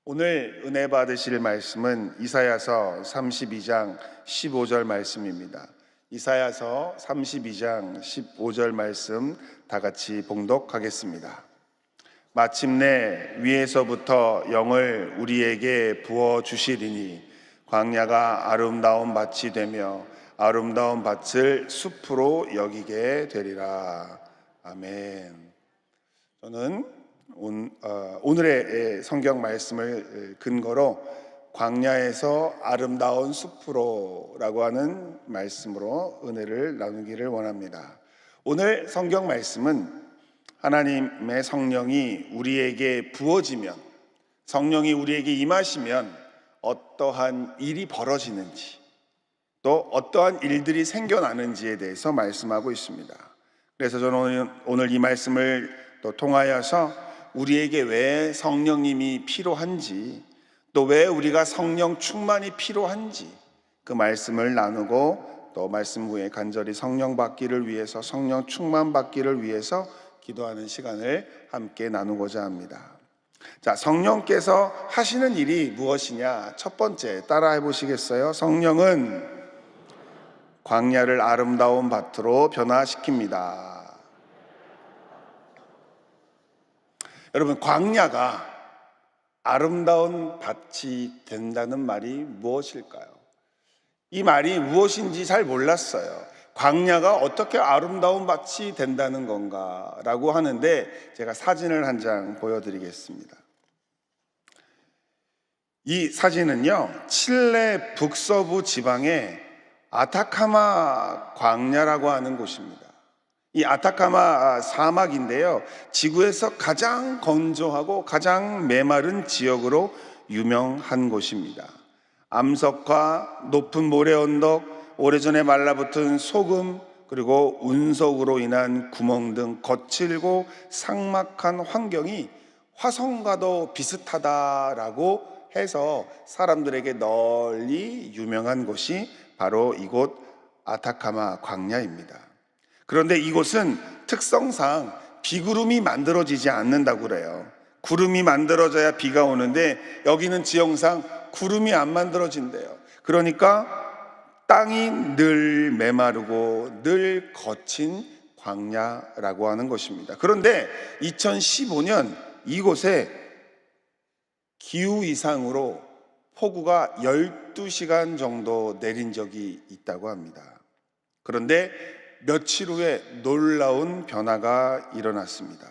오늘 은혜 받으실 말씀은 이사야서 32장 15절 말씀입니다. 이사야서 32장 15절 말씀 다 같이 봉독하겠습니다. 마침내 위에서부터 영을 우리에게 부어 주시리니 광야가 아름다운 밭이 되며 아름다운 밭을 숲으로 여기게 되리라. 아멘. 저는 오늘의 성경 말씀을 근거로 광야에서 아름다운 숲으로라고 하는 말씀으로 은혜를 나누기를 원합니다. 오늘 성경 말씀은 하나님의 성령이 우리에게 부어지면, 성령이 우리에게 임하시면 어떠한 일이 벌어지는지, 또 어떠한 일들이 생겨나는지에 대해서 말씀하고 있습니다. 그래서 저는 오늘 이 말씀을 또 통하여서 우리에게 왜 성령님이 필요한지, 또 왜 우리가 성령 충만이 필요한지 그 말씀을 나누고, 또 말씀 후에 간절히 성령 받기를 위해서, 성령 충만 받기를 위해서 기도하는 시간을 함께 나누고자 합니다. 자, 성령께서 하시는 일이 무엇이냐? 첫 번째 따라해 보시겠어요? 성령은 광야를 아름다운 밭으로 변화시킵니다. 여러분, 광야가 아름다운 밭이 된다는 말이 무엇일까요? 이 말이 무엇인지 잘 몰랐어요. 광야가 어떻게 아름다운 밭이 된다는 건가 라고 하는데, 제가 사진을 한 장 보여드리겠습니다. 이 사진은요, 칠레 북서부 지방의 아타카마 광야라고 하는 곳입니다. 이 아타카마 사막인데요, 지구에서 가장 건조하고 가장 메마른 지역으로 유명한 곳입니다. 암석화, 높은 모래 언덕, 오래전에 말라붙은 소금, 그리고 운석으로 인한 구멍 등 거칠고 삭막한 환경이 화성과도 비슷하다라고 해서 사람들에게 널리 유명한 곳이 바로 이곳 아타카마 광야입니다. 그런데 이곳은 특성상 비구름이 만들어지지 않는다고 그래요. 구름이 만들어져야 비가 오는데 여기는 지형상 구름이 안 만들어진대요. 그러니까 땅이 늘 메마르고 늘 거친 광야라고 하는 것입니다. 그런데 2015년 이곳에 기후 이상으로 폭우가 12시간 정도 내린 적이 있다고 합니다. 그런데 며칠 후에 놀라운 변화가 일어났습니다.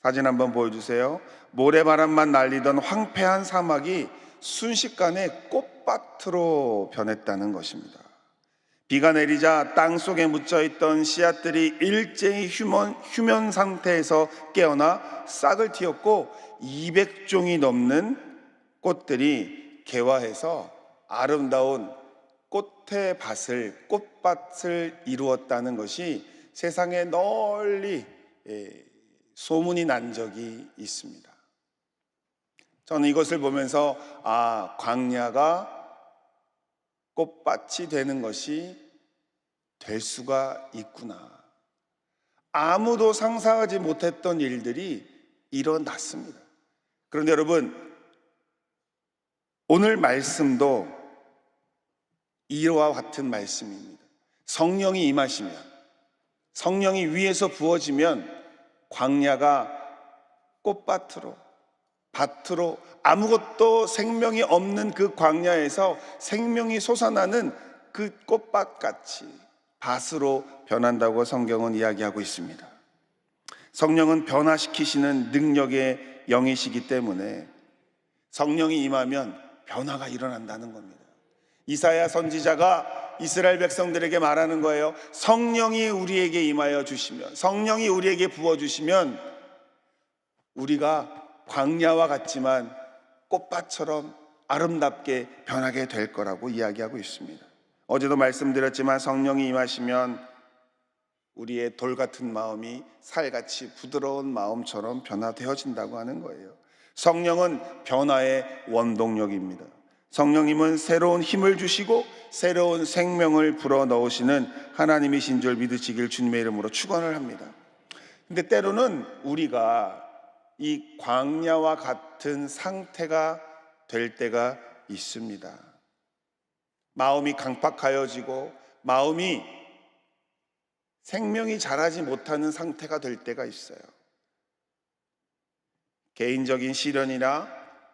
사진 한번 보여주세요. 모래바람만 날리던 황폐한 사막이 순식간에 꽃밭으로 변했다는 것입니다. 비가 내리자 땅속에 묻혀있던 씨앗들이 일제히 휴면 상태에서 깨어나 싹을 틔웠고 200종이 넘는 꽃들이 개화해서 아름다운 꽃밭을 이루었다는 것이 세상에 널리 소문이 난 적이 있습니다. 저는 이것을 보면서 광야가 꽃밭이 되는 것이 될 수가 있구나. 아무도 상상하지 못했던 일들이 일어났습니다. 그런데 여러분, 오늘 말씀도 이와 같은 말씀입니다. 성령이 임하시면, 성령이 위에서 부어지면 광야가 꽃밭으로, 밭으로, 아무것도 생명이 없는 그 광야에서 생명이 솟아나는 그 꽃밭같이 밭으로 변한다고 성경은 이야기하고 있습니다. 성령은 변화시키시는 능력의 영이시기 때문에 성령이 임하면 변화가 일어난다는 겁니다. 이사야 선지자가 이스라엘 백성들에게 말하는 거예요. 성령이 우리에게 임하여 주시면, 성령이 우리에게 부어주시면 우리가 광야와 같지만 꽃밭처럼 아름답게 변하게 될 거라고 이야기하고 있습니다. 어제도 말씀드렸지만 성령이 임하시면 우리의 돌 같은 마음이 살같이 부드러운 마음처럼 변화되어진다고 하는 거예요. 성령은 변화의 원동력입니다. 성령님은 새로운 힘을 주시고 새로운 생명을 불어넣으시는 하나님이신 줄 믿으시길 주님의 이름으로 축원을 합니다. 근데 때로는 우리가 이 광야와 같은 상태가 될 때가 있습니다. 마음이 강팍하여지고 마음이 생명이 자라지 못하는 상태가 될 때가 있어요. 개인적인 시련이나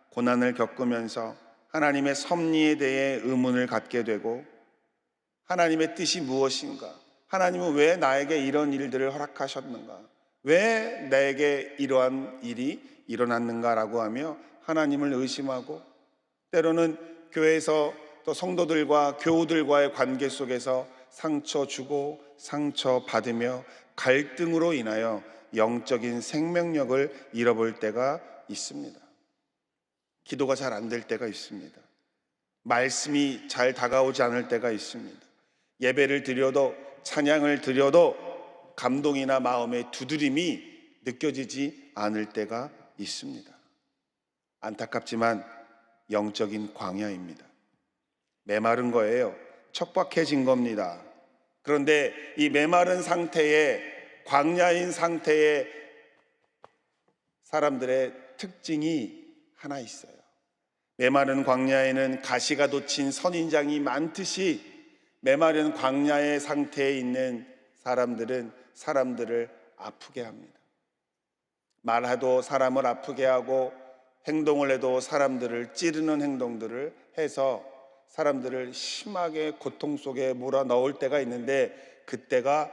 고난을 겪으면서 하나님의 섭리에 대해 의문을 갖게 되고, 하나님의 뜻이 무엇인가? 하나님은 왜 나에게 이런 일들을 허락하셨는가? 왜 나에게 이러한 일이 일어났는가라고 하며 하나님을 의심하고, 때로는 교회에서 또 성도들과 교우들과의 관계 속에서 상처 주고 상처 받으며 갈등으로 인하여 영적인 생명력을 잃어볼 때가 있습니다. 기도가 잘 안 될 때가 있습니다. 말씀이 잘 다가오지 않을 때가 있습니다. 예배를 드려도, 찬양을 드려도 감동이나 마음의 두드림이 느껴지지 않을 때가 있습니다. 안타깝지만 영적인 광야입니다. 메마른 거예요. 척박해진 겁니다. 그런데 이 메마른 상태에, 광야인 상태에 사람들의 특징이 하나 있어요. 메마른 광야에는 가시가 돋친 선인장이 많듯이, 메마른 광야의 상태에 있는 사람들은 사람들을 아프게 합니다. 말해도 사람을 아프게 하고, 행동을 해도 사람들을 찌르는 행동들을 해서 사람들을 심하게 고통 속에 몰아넣을 때가 있는데, 그때가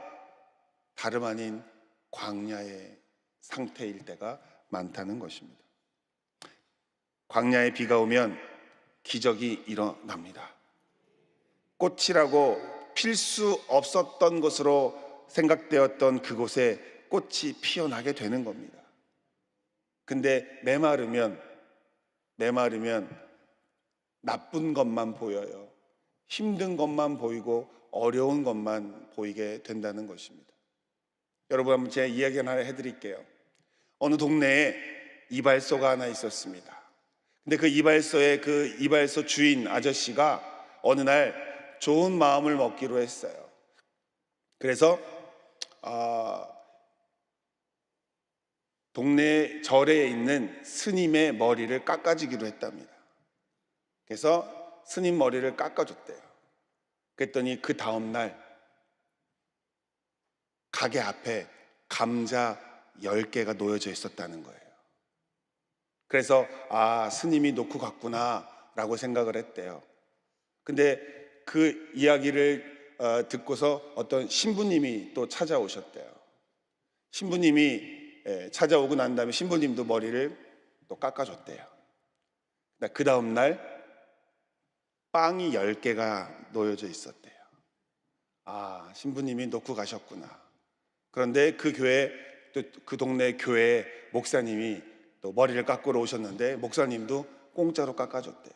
다름 아닌 광야의 상태일 때가 많다는 것입니다. 광야에 비가 오면 기적이 일어납니다. 꽃이라고 필 수 없었던 것으로 생각되었던 그곳에 꽃이 피어나게 되는 겁니다. 근데 메마르면 나쁜 것만 보여요. 힘든 것만 보이고 어려운 것만 보이게 된다는 것입니다. 여러분, 한번 제 이야기 하나 해드릴게요. 어느 동네에 이발소가 하나 있었습니다. 근데 그 이발소 주인 아저씨가 어느 날 좋은 마음을 먹기로 했어요. 그래서 동네 절에 있는 스님의 머리를 깎아주기로 했답니다. 그래서 스님 머리를 깎아줬대요. 그랬더니 그 다음날 가게 앞에 감자 10개가 놓여져 있었다는 거예요. 그래서 스님이 놓고 갔구나 라고 생각을 했대요. 근데 그 이야기를 듣고서 어떤 신부님이 또 찾아오셨대요. 신부님이 찾아오고 난 다음에 신부님도 머리를 또 깎아줬대요. 그 다음날 빵이 10개가 놓여져 있었대요. 신부님이 놓고 가셨구나. 그런데 그 동네 교회 목사님이 또 머리를 깎으러 오셨는데, 목사님도 공짜로 깎아줬대요.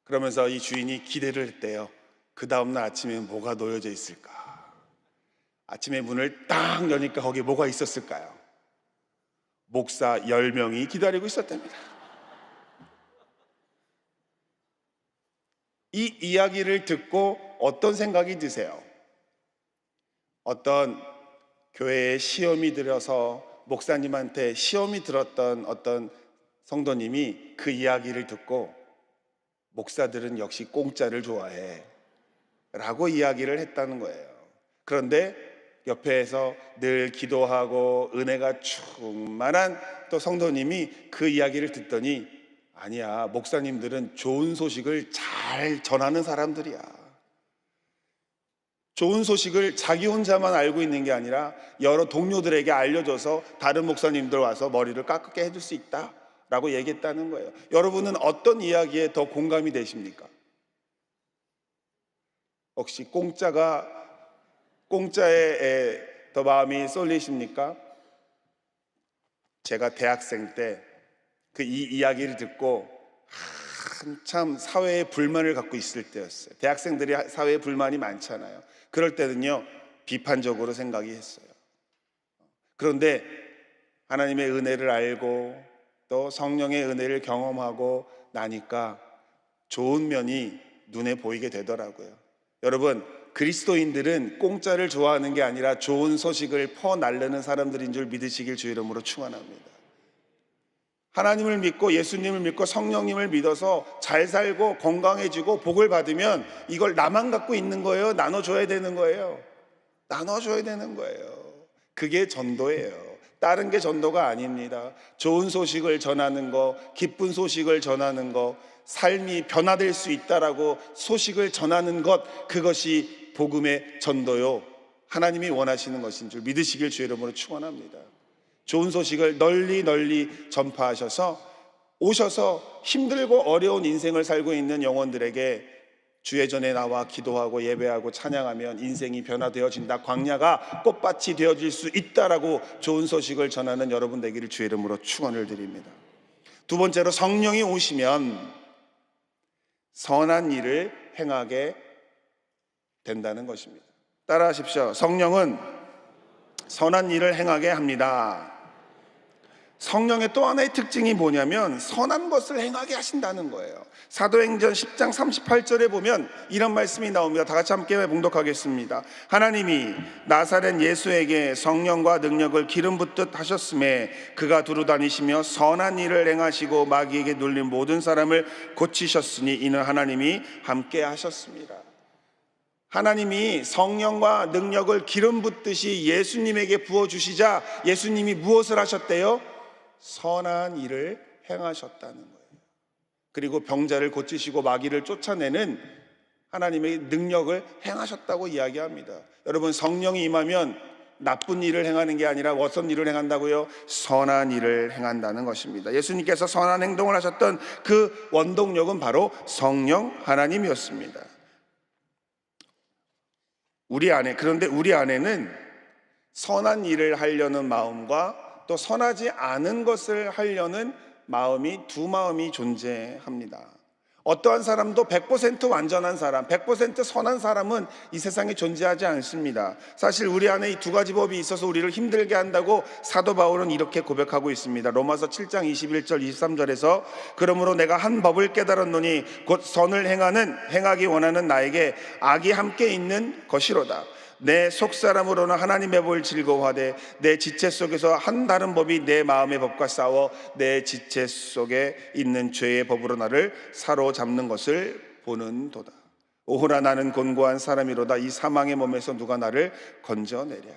그러면서 이 주인이 기대를 했대요. 그 다음날 아침에 뭐가 놓여져 있을까? 아침에 문을 딱 여니까 거기에 뭐가 있었을까요? 목사 10명이 기다리고 있었답니다. 이 이야기를 듣고 어떤 생각이 드세요? 어떤 교회에 시험이 들어서 목사님한테 시험이 들었던 어떤 성도님이 그 이야기를 듣고, 목사들은 역시 공짜를 좋아해 라고 이야기를 했다는 거예요. 그런데 옆에서 늘 기도하고 은혜가 충만한 또 성도님이 그 이야기를 듣더니, 아니야, 목사님들은 좋은 소식을 잘 전하는 사람들이야. 좋은 소식을 자기 혼자만 알고 있는 게 아니라 여러 동료들에게 알려줘서 다른 목사님들 와서 머리를 깎게 해줄 수 있다 라고 얘기했다는 거예요. 여러분은 어떤 이야기에 더 공감이 되십니까? 혹시 공짜에 더 마음이 쏠리십니까? 제가 대학생 때 그 이야기를 듣고 한참 사회에 불만을 갖고 있을 때였어요. 대학생들이 사회에 불만이 많잖아요. 그럴 때는요, 비판적으로 생각이 했어요. 그런데 하나님의 은혜를 알고 또 성령의 은혜를 경험하고 나니까 좋은 면이 눈에 보이게 되더라고요. 여러분, 그리스도인들은 공짜를 좋아하는 게 아니라 좋은 소식을 퍼날르는 사람들인 줄 믿으시길 주 이름으로 축원합니다. 하나님을 믿고 예수님을 믿고 성령님을 믿어서 잘 살고 건강해지고 복을 받으면 이걸 나만 갖고 있는 거예요? 나눠줘야 되는 거예요? 나눠줘야 되는 거예요. 그게 전도예요. 다른 게 전도가 아닙니다. 좋은 소식을 전하는 거, 기쁜 소식을 전하는 거, 삶이 변화될 수 있다라고 소식을 전하는 것, 그것이 복음의 전도요, 하나님이 원하시는 것인 줄 믿으시길 주의 이름으로 축원합니다. 좋은 소식을 널리 널리 전파하셔서 오셔서 힘들고 어려운 인생을 살고 있는 영혼들에게 주의 전에 나와 기도하고 예배하고 찬양하면 인생이 변화되어진다, 광야가 꽃밭이 되어질 수 있다라고 좋은 소식을 전하는 여러분 되기를 주의 이름으로 축원을 드립니다. 두 번째로, 성령이 오시면 선한 일을 행하게 된다는 것입니다. 따라하십시오. 성령은 선한 일을 행하게 합니다. 성령의 또 하나의 특징이 뭐냐면 선한 것을 행하게 하신다는 거예요. 사도행전 10장 38절에 보면 이런 말씀이 나옵니다. 다 같이 함께 봉독하겠습니다. 하나님이 나사렛 예수에게 성령과 능력을 기름 붓듯 하셨음에 그가 두루 다니시며 선한 일을 행하시고 마귀에게 눌린 모든 사람을 고치셨으니 이는 하나님이 함께 하셨습니다. 하나님이 성령과 능력을 기름 붓듯이 예수님에게 부어주시자 예수님이 무엇을 하셨대요? 선한 일을 행하셨다는 거예요. 그리고 병자를 고치시고 마귀를 쫓아내는 하나님의 능력을 행하셨다고 이야기합니다. 여러분, 성령이 임하면 나쁜 일을 행하는 게 아니라 어떤 일을 행한다고요? 선한 일을 행한다는 것입니다. 예수님께서 선한 행동을 하셨던 그 원동력은 바로 성령 하나님이었습니다. 그런데 우리 안에는 선한 일을 하려는 마음과 또 선하지 않은 것을 하려는 마음이, 두 마음이 존재합니다. 어떠한 사람도 100% 완전한 사람, 100% 선한 사람은 이 세상에 존재하지 않습니다. 사실 우리 안에 이 두 가지 법이 있어서 우리를 힘들게 한다고 사도 바울은 이렇게 고백하고 있습니다. 로마서 7장 21절 23절에서 그러므로 내가 한 법을 깨달았노니 곧 선을 행하기 원하는 나에게 악이 함께 있는 것이로다. 내 속사람으로는 하나님의 법을 즐거워하되 내 지체 속에서 한 다른 법이 내 마음의 법과 싸워 내 지체 속에 있는 죄의 법으로 나를 사로잡는 것을 보는도다. 오호라, 나는 곤고한 사람이로다. 이 사망의 몸에서 누가 나를 건져내랴.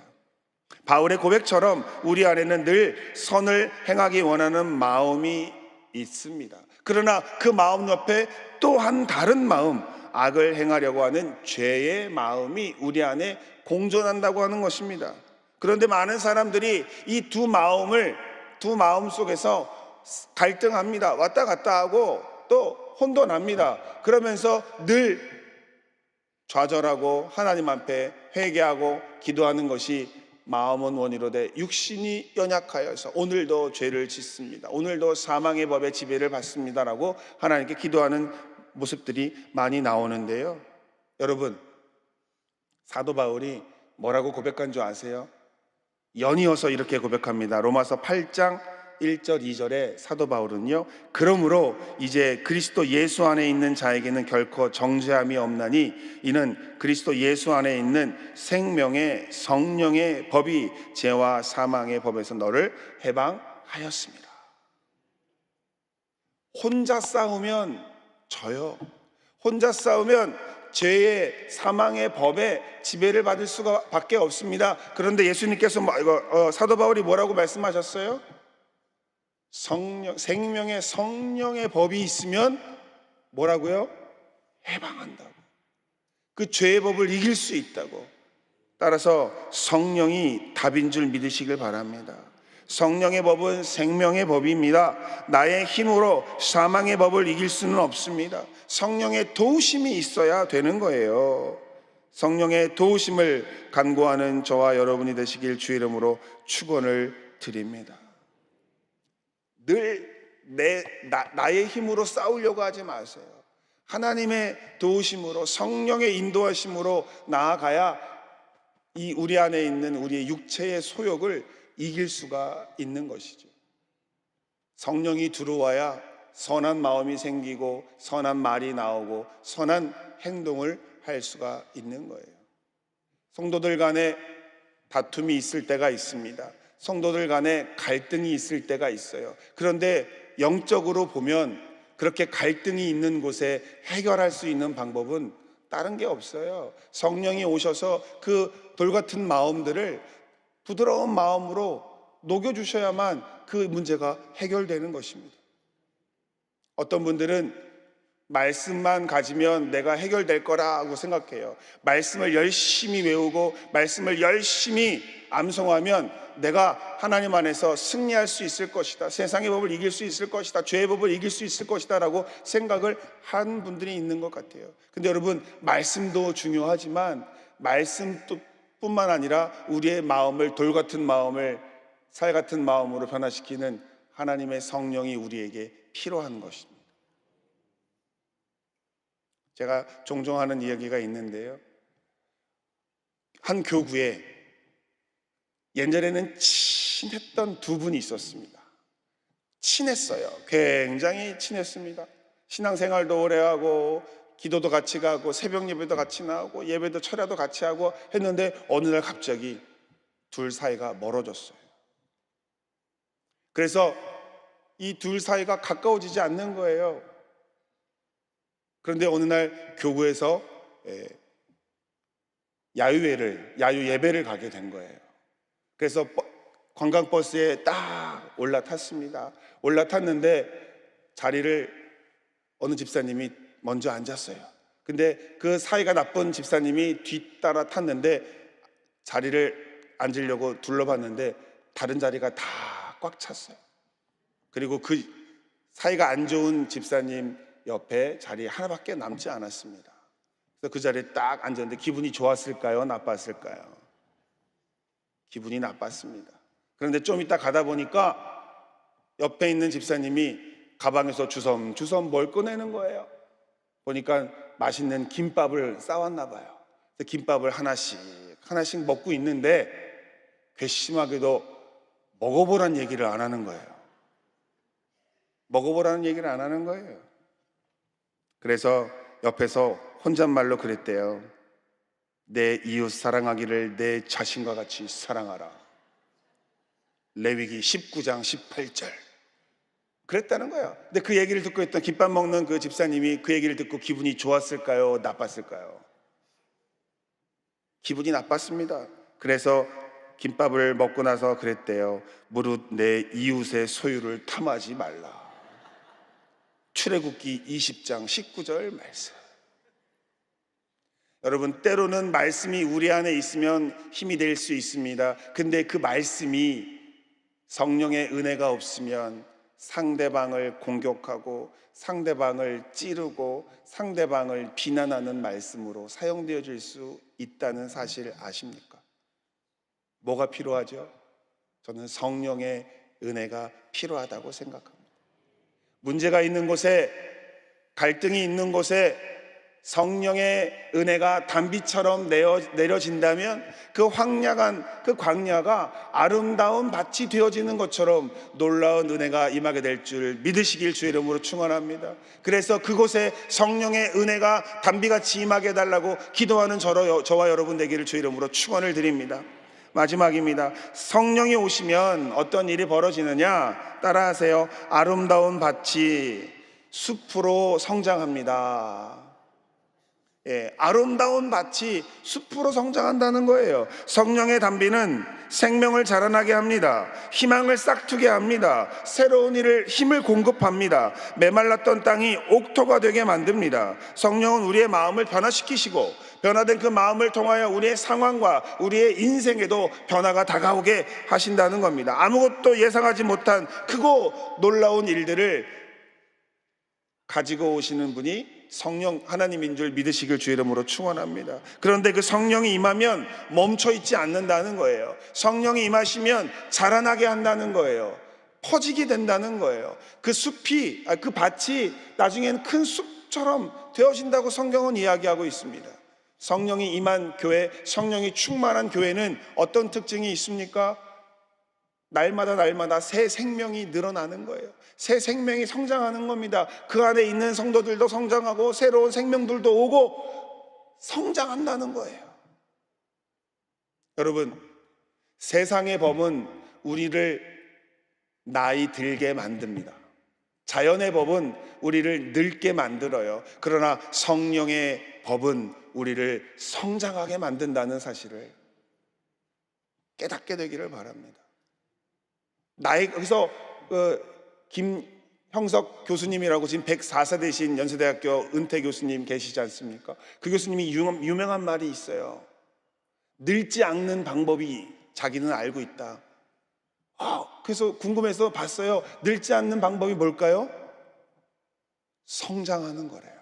바울의 고백처럼 우리 안에는 늘 선을 행하기 원하는 마음이 있습니다. 그러나 그 마음 옆에 또 한 다른 마음, 악을 행하려고 하는 죄의 마음이 우리 안에 공존한다고 하는 것입니다. 그런데 많은 사람들이 이 두 마음 속에서 갈등합니다. 왔다 갔다 하고 또 혼돈합니다. 그러면서 늘 좌절하고 하나님 앞에 회개하고 기도하는 것이 마음은 원이로되 육신이 연약하여서 오늘도 죄를 짓습니다. 오늘도 사망의 법의 지배를 받습니다라고 하나님께 기도하는 모습들이 많이 나오는데요. 여러분, 사도 바울이 뭐라고 고백한 줄 아세요? 연이어서 이렇게 고백합니다. 로마서 8장 1절 2절에 사도 바울은요, 그러므로 이제 그리스도 예수 안에 있는 자에게는 결코 정죄함이 없나니 이는 그리스도 예수 안에 있는 생명의 성령의 법이 죄와 사망의 법에서 너를 해방하였습니다. 혼자 싸우면 져요. 혼자 싸우면 죄의 사망의 법에 지배를 받을 수밖에 없습니다. 그런데 예수님께서 사도 바울이 뭐라고 말씀하셨어요? 생명의 성령의 법이 있으면 뭐라고요? 해방한다고. 그 죄의 법을 이길 수 있다고. 따라서 성령이 답인 줄 믿으시길 바랍니다. 성령의 법은 생명의 법입니다. 나의 힘으로 사망의 법을 이길 수는 없습니다. 성령의 도우심이 있어야 되는 거예요. 성령의 도우심을 간구하는 저와 여러분이 되시길 주의 이름으로 축원을 드립니다. 늘 나의 힘으로 싸우려고 하지 마세요. 하나님의 도우심으로, 성령의 인도하심으로 나아가야 이 우리 안에 있는 우리의 육체의 소욕을 이길 수가 있는 것이죠. 성령이 들어와야 선한 마음이 생기고 선한 말이 나오고 선한 행동을 할 수가 있는 거예요. 성도들 간에 다툼이 있을 때가 있습니다. 성도들 간에 갈등이 있을 때가 있어요. 그런데 영적으로 보면 그렇게 갈등이 있는 곳에 해결할 수 있는 방법은 다른 게 없어요. 성령이 오셔서 그 돌 같은 마음들을 부드러운 마음으로 녹여주셔야만 그 문제가 해결되는 것입니다. 어떤 분들은 말씀만 가지면 내가 해결될 거라고 생각해요. 말씀을 열심히 외우고 말씀을 열심히 암송하면 내가 하나님 안에서 승리할 수 있을 것이다, 세상의 법을 이길 수 있을 것이다, 죄의 법을 이길 수 있을 것이다 라고 생각을 한 분들이 있는 것 같아요. 근데 여러분, 말씀도 중요하지만 말씀뿐만 아니라 우리의 마음을, 돌 같은 마음을 살 같은 마음으로 변화시키는 하나님의 성령이 우리에게 필요한 것입니다. 제가 종종 하는 이야기가 있는데요, 한 교구에 예전에는 친했던 두 분이 있었습니다. 친했어요. 굉장히 친했습니다. 신앙생활도 오래 하고 기도도 같이 가고 새벽 예배도 같이 나오고 예배도 철야도 같이 하고 했는데 어느 날 갑자기 둘 사이가 멀어졌어요. 그래서 이 둘 사이가 가까워지지 않는 거예요. 그런데 어느 날 교구에서 야유 예배를 가게 된 거예요. 그래서 관광버스에 딱 올라탔습니다. 올라탔는데 자리를 어느 집사님이 먼저 앉았어요. 근데 그 사이가 나쁜 집사님이 뒤따라 탔는데 자리를 앉으려고 둘러봤는데 다른 자리가 다 꽉 찼어요. 그리고 그 사이가 안 좋은 집사님 옆에 자리 하나밖에 남지 않았습니다. 그래서 그 자리에 딱 앉았는데 기분이 좋았을까요? 나빴을까요? 기분이 나빴습니다. 그런데 좀 이따 가다 보니까 옆에 있는 집사님이 가방에서 주섬주섬 뭘 꺼내는 거예요. 보니까 맛있는 김밥을 싸왔나 봐요. 김밥을 하나씩 먹고 있는데 괘씸하게도 먹어보라는 얘기를 안 하는 거예요. 먹어보라는 얘기를 안 하는 거예요. 그래서 옆에서 혼잣말로 그랬대요. 내 이웃 사랑하기를 내 자신과 같이 사랑하라. 레위기 19장 18절 그랬다는 거예요. 근데 그 얘기를 듣고 있던 김밥 먹는 그 집사님이 그 얘기를 듣고 기분이 좋았을까요? 나빴을까요? 기분이 나빴습니다. 그래서 김밥을 먹고 나서 그랬대요. 무릇 내 이웃의 소유를 탐하지 말라. 출애굽기 20장 19절 말씀. 여러분, 때로는 말씀이 우리 안에 있으면 힘이 될 수 있습니다. 근데 그 말씀이 성령의 은혜가 없으면 상대방을 공격하고 상대방을 찌르고 상대방을 비난하는 말씀으로 사용되어질 수 있다는 사실 아십니까? 뭐가 필요하죠? 저는 성령의 은혜가 필요하다고 생각합니다. 문제가 있는 곳에, 갈등이 있는 곳에 성령의 은혜가 단비처럼 내려진다면 그 광야가 아름다운 밭이 되어지는 것처럼 놀라운 은혜가 임하게 될 줄 믿으시길 주의 이름으로 축원합니다. 그래서 그곳에 성령의 은혜가 단비같이 임하게 해달라고 기도하는 저와 여러분 되기를 주의 이름으로 축원을 드립니다. 마지막입니다. 성령이 오시면 어떤 일이 벌어지느냐? 따라하세요. 아름다운 밭이 숲으로 성장합니다. 아름다운 밭이 숲으로 성장한다는 거예요. 성령의 단비는 생명을 자라나게 합니다. 희망을 싹트게 합니다. 새로운 힘을 공급합니다. 메말랐던 땅이 옥토가 되게 만듭니다. 성령은 우리의 마음을 변화시키시고 변화된 그 마음을 통하여 우리의 상황과 우리의 인생에도 변화가 다가오게 하신다는 겁니다. 아무것도 예상하지 못한 크고 놀라운 일들을 가지고 오시는 분이 성령 하나님인 줄 믿으시길 주의 이름으로 축원합니다. 그런데 그 성령이 임하면 멈춰 있지 않는다는 거예요. 성령이 임하시면 자라나게 한다는 거예요. 퍼지게 된다는 거예요. 그 밭이 나중에는 큰 숲처럼 되어진다고 성경은 이야기하고 있습니다. 성령이 임한 교회, 성령이 충만한 교회는 어떤 특징이 있습니까? 날마다 새 생명이 늘어나는 거예요. 새 생명이 성장하는 겁니다. 그 안에 있는 성도들도 성장하고 새로운 생명들도 오고 성장한다는 거예요. 여러분, 세상의 법은 우리를 나이 들게 만듭니다. 자연의 법은 우리를 늙게 만들어요. 그러나 성령의 법은 우리를 성장하게 만든다는 사실을 깨닫게 되기를 바랍니다. 여기서 김형석 교수님이라고 지금 104세 되신 연세대학교 은퇴 교수님 계시지 않습니까? 그 교수님이 유명한 말이 있어요. 늙지 않는 방법이 자기는 알고 있다. 그래서 궁금해서 봤어요. 늙지 않는 방법이 뭘까요? 성장하는 거래요.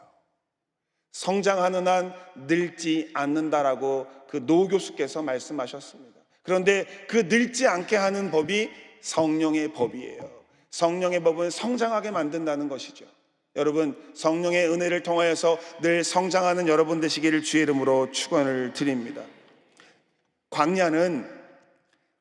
성장하는 한 늙지 않는다라고 그 노 교수께서 말씀하셨습니다. 그런데 그 늙지 않게 하는 법이 성령의 법이에요. 성령의 법은 성장하게 만든다는 것이죠. 여러분, 성령의 은혜를 통하여서 늘 성장하는 여러분 되시기를 주의 이름으로 축원을 드립니다. 광야는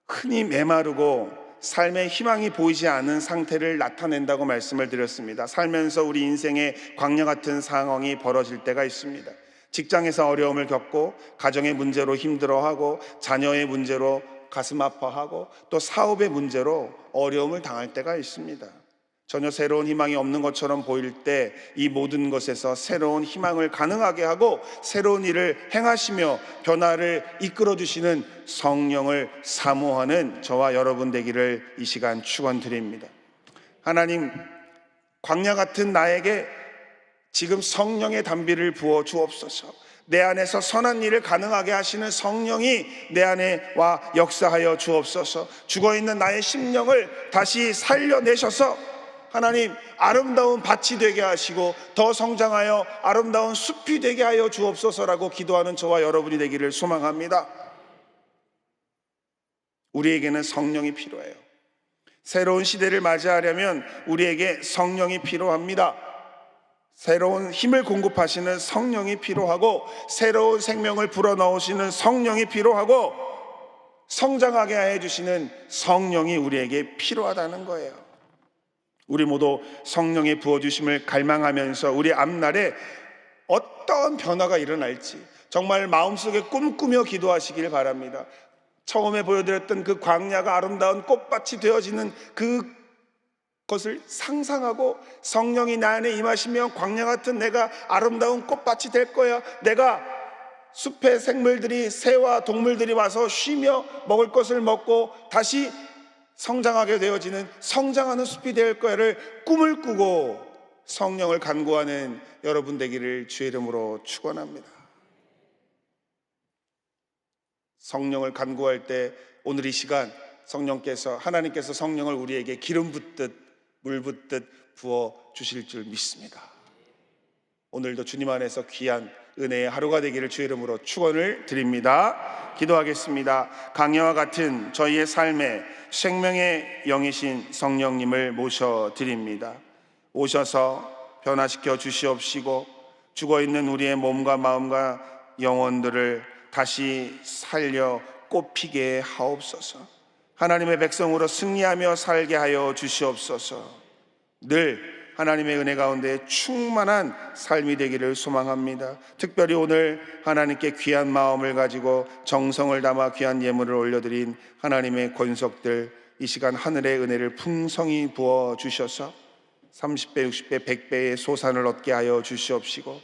흔히 메마르고 삶의 희망이 보이지 않은 상태를 나타낸다고 말씀을 드렸습니다. 살면서 우리 인생에 광야 같은 상황이 벌어질 때가 있습니다. 직장에서 어려움을 겪고, 가정의 문제로 힘들어하고, 자녀의 문제로 가슴 아파하고, 또 사업의 문제로 어려움을 당할 때가 있습니다. 전혀 새로운 희망이 없는 것처럼 보일 때 이 모든 것에서 새로운 희망을 가능하게 하고 새로운 일을 행하시며 변화를 이끌어 주시는 성령을 사모하는 저와 여러분 되기를 이 시간 축원드립니다. 하나님, 광야 같은 나에게 지금 성령의 단비를 부어 주옵소서. 내 안에서 선한 일을 가능하게 하시는 성령이 내 안에 와 역사하여 주옵소서. 죽어있는 나의 심령을 다시 살려내셔서 하나님, 아름다운 밭이 되게 하시고 더 성장하여 아름다운 숲이 되게 하여 주옵소서라고 기도하는 저와 여러분이 되기를 소망합니다. 우리에게는 성령이 필요해요. 새로운 시대를 맞이하려면 우리에게 성령이 필요합니다. 새로운 힘을 공급하시는 성령이 필요하고, 새로운 생명을 불어넣으시는 성령이 필요하고, 성장하게 해주시는 성령이 우리에게 필요하다는 거예요. 우리 모두 성령의 부어주심을 갈망하면서 우리 앞날에 어떤 변화가 일어날지 정말 마음속에 꿈꾸며 기도하시길 바랍니다. 처음에 보여드렸던 그 광야가 아름다운 꽃밭이 되어지는 그것을 상상하고, 성령이 나 안에 임하시면 광야 같은 내가 아름다운 꽃밭이 될 거야. 내가 숲의 생물들이, 새와 동물들이 와서 쉬며 먹을 것을 먹고 다시 성장하게 되어지는 성장하는 숲이 될 거야를 꿈을 꾸고 성령을 간구하는 여러분 되기를 주의 이름으로 축원합니다. 성령을 간구할 때 오늘 이 시간 하나님께서 성령을 우리에게 기름 붓듯 물 붓듯 부어 주실 줄 믿습니다. 오늘도 주님 안에서 귀한 은혜의 하루가 되기를 주의 이름으로 축원을 드립니다. 기도하겠습니다. 강야와 같은 저희의 삶에 생명의 영이신 성령님을 모셔드립니다. 오셔서 변화시켜 주시옵시고 죽어있는 우리의 몸과 마음과 영혼들을 다시 살려 꽃피게 하옵소서. 하나님의 백성으로 승리하며 살게 하여 주시옵소서. 늘 하나님의 은혜 가운데 충만한 삶이 되기를 소망합니다. 특별히 오늘 하나님께 귀한 마음을 가지고 정성을 담아 귀한 예물을 올려드린 하나님의 권속들, 이 시간 하늘의 은혜를 풍성히 부어 주셔서 30배, 60배, 100배의 소산을 얻게 하여 주시옵시고,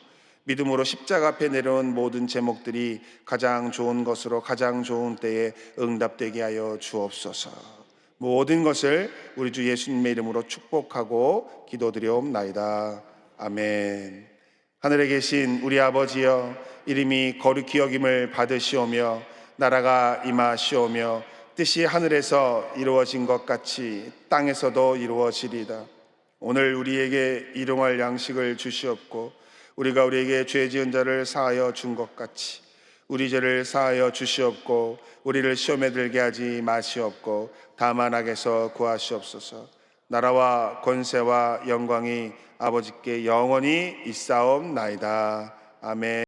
믿음으로 십자가 앞에 내려온 모든 제목들이 가장 좋은 것으로 가장 좋은 때에 응답되게 하여 주옵소서. 모든 것을 우리 주 예수님의 이름으로 축복하고 기도드리옵나이다. 아멘. 하늘에 계신 우리 아버지여, 이름이 거룩히 여김을 받으시오며 나라가 임하시오며 뜻이 하늘에서 이루어진 것 같이 땅에서도 이루어지리다. 오늘 우리에게 일용할 양식을 주시옵고 우리가 우리에게 죄 지은 자를 사하여 준 것 같이 우리 죄를 사하여 주시옵고 우리를 시험에 들게 하지 마시옵고 다만 악에서 구하시옵소서. 나라와 권세와 영광이 아버지께 영원히 있사옵나이다. 아멘.